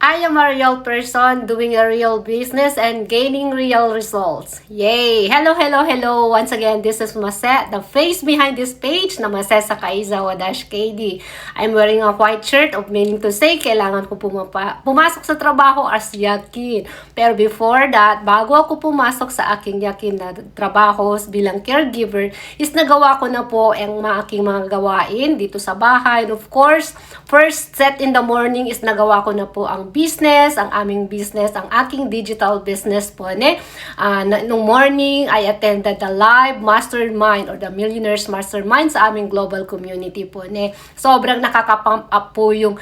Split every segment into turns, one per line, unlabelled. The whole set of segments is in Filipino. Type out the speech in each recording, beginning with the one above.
I am a real person doing a real business and gaining real results. Yay! Hello, hello, hello! Once again, this is Mase, the face behind this page na Mase sa Kaizawa-KD. I'm wearing a white shirt of meaning to say, kailangan ko pumasok sa trabaho as yakin. Pero before that, bago ako pumasok sa aking yakin na trabaho bilang caregiver, is nagawa ko na po ang aking mga gawain dito sa bahay. And of course, first set in the morning is nagawa ko na po ang business, ang aming business, ang aking digital business po. Nung morning, I attended the live mastermind or the Millionaires Mastermind sa aming global community po. Sobrang nakaka-pump up po yung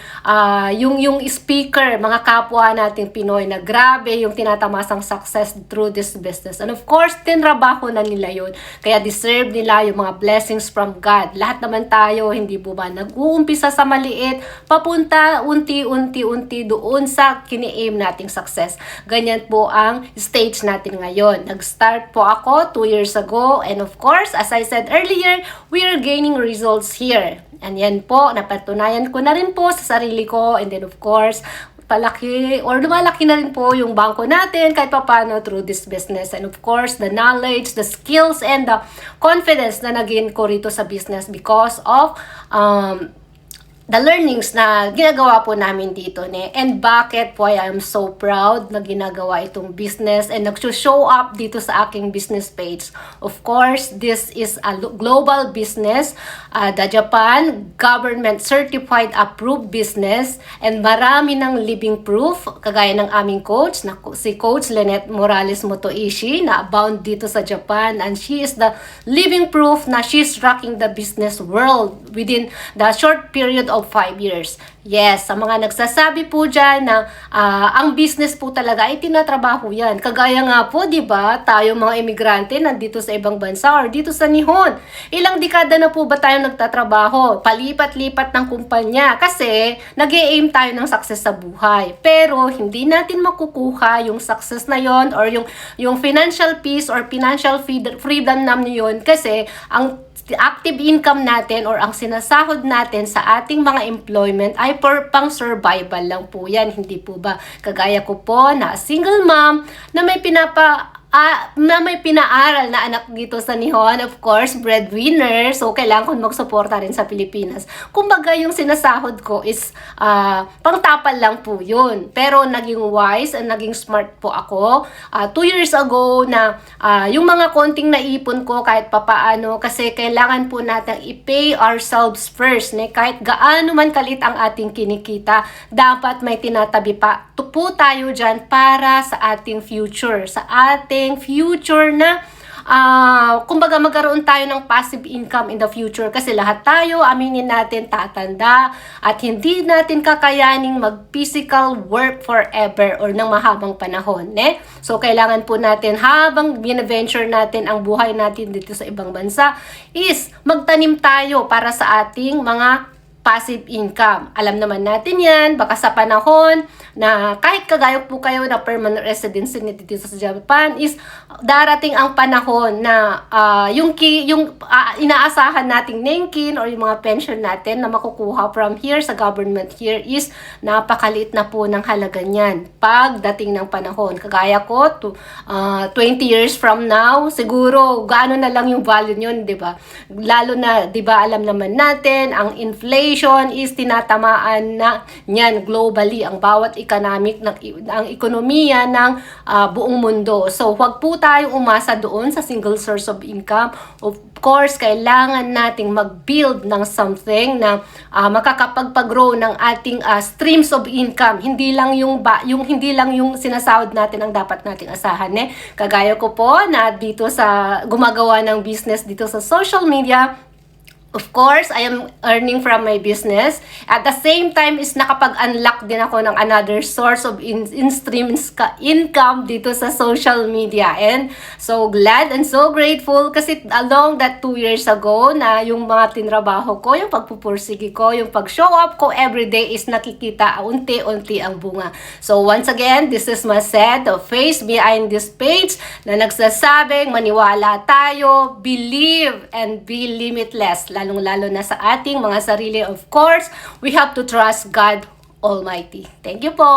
speaker, mga kapwa nating Pinoy na grabe yung tinatamasang success through this business. And of course, tinrabaho na nila yun. Kaya deserve nila yung mga blessings from God. Lahat naman tayo, hindi po ba nag-uumpisa sa maliit, papunta unti-unti doon sa kini-aim nating success. Ganyan po ang stage natin ngayon. Nag-start po ako 2 years ago, and of course, as I said earlier, we are gaining results here. And yan po, napatunayan ko na rin po sa sarili ko, and then of course, lumalaki na rin po yung bangko natin kahit papano through this business. And of course, the knowledge, the skills, and the confidence na naging ko rito sa business because of the learnings na ginagawa po namin dito. And bakit po I am so proud na ginagawa itong business and nag-show up dito sa aking business page. Of course, this is a global business, the Japan government certified approved business, and marami ng living proof, kagaya ng aming coach, si Coach Lynette Morales Motoishi, na abound dito sa Japan, and she is the living proof na she's rocking the business world within the short period of 5 years. Yes, sa mga nagsasabi po dyan na ang business po talaga ay tinatrabaho yan. Kagaya nga po, di ba, tayo mga emigrante nandito sa ibang bansa or dito sa Nihon. Ilang dekada na po ba tayo nagtatrabaho? Palipat-lipat ng kumpanya kasi nag-e-aim tayo ng success sa buhay. Pero hindi natin makukuha yung success na yon or yung financial peace or financial freedom namin yun kasi ang active income natin or ang sinasahod natin sa ating mga employment ay pang survival lang po yan. Hindi po ba kagaya ko po na single mom na may pinaaral na anak dito sa Nihon, of course, breadwinner, so kailangan ko magsuporta rin sa Pilipinas. Kumbaga, yung sinasahod ko is pangtapal lang po yun. Pero naging wise and naging smart po ako 2 years ago na yung mga konting naipon ko kahit papaano, kasi kailangan po natin i-pay ourselves first. Kahit gaano man kalit ang ating kinikita, dapat may tinatabi pa po tayo dyan para sa ating future, sa ating future na kumbaga magkaroon tayo ng passive income in the future kasi lahat tayo, aminin natin, tatanda at hindi natin kakayaning mag-physical work forever or ng mahabang panahon. So kailangan po natin habang binaventure natin ang buhay natin dito sa ibang bansa is magtanim tayo para sa ating mga passive income. Alam naman natin yan, baka sa panahon na kahit kagaya po kayo na permanent residency dito sa Japan is darating ang panahon na yung inaasahan nating nenkin or yung mga pension natin na makukuha from here sa government here is napakalit na po ng halaga niyan pagdating ng panahon. Kagaya ko, 20 years from now, siguro gaano na lang yung value nyon, di ba? Lalo na, di ba, alam naman natin, ang inflation is tinatamaan na niyan globally ang bawat economic ang ekonomiya ng buong mundo. So wag po tayong umasa doon sa single source of income. Of course, kailangan nating mag-build ng something na makakapagpag-grow ng ating streams of income. Hindi lang yung sinasahod natin ang dapat nating asahan. Kagaya ko po na dito sa gumagawa ng business dito sa social media. Of course, I am earning from my business. At the same time is nakapag-unlock din ako ng another source of income dito sa social media. And so glad and so grateful kasi along that 2 years ago na yung mga tinrabaho ko, yung pagpupursige ko, yung pag-show up ko everyday is nakikita unti-unti ang bunga. So once again, this is Mase, the face behind this page na nagsasabing maniwala tayo, believe, and be limitless. Lalong-lalo na sa ating mga sarili. Of course, we have to trust God Almighty. Thank you po!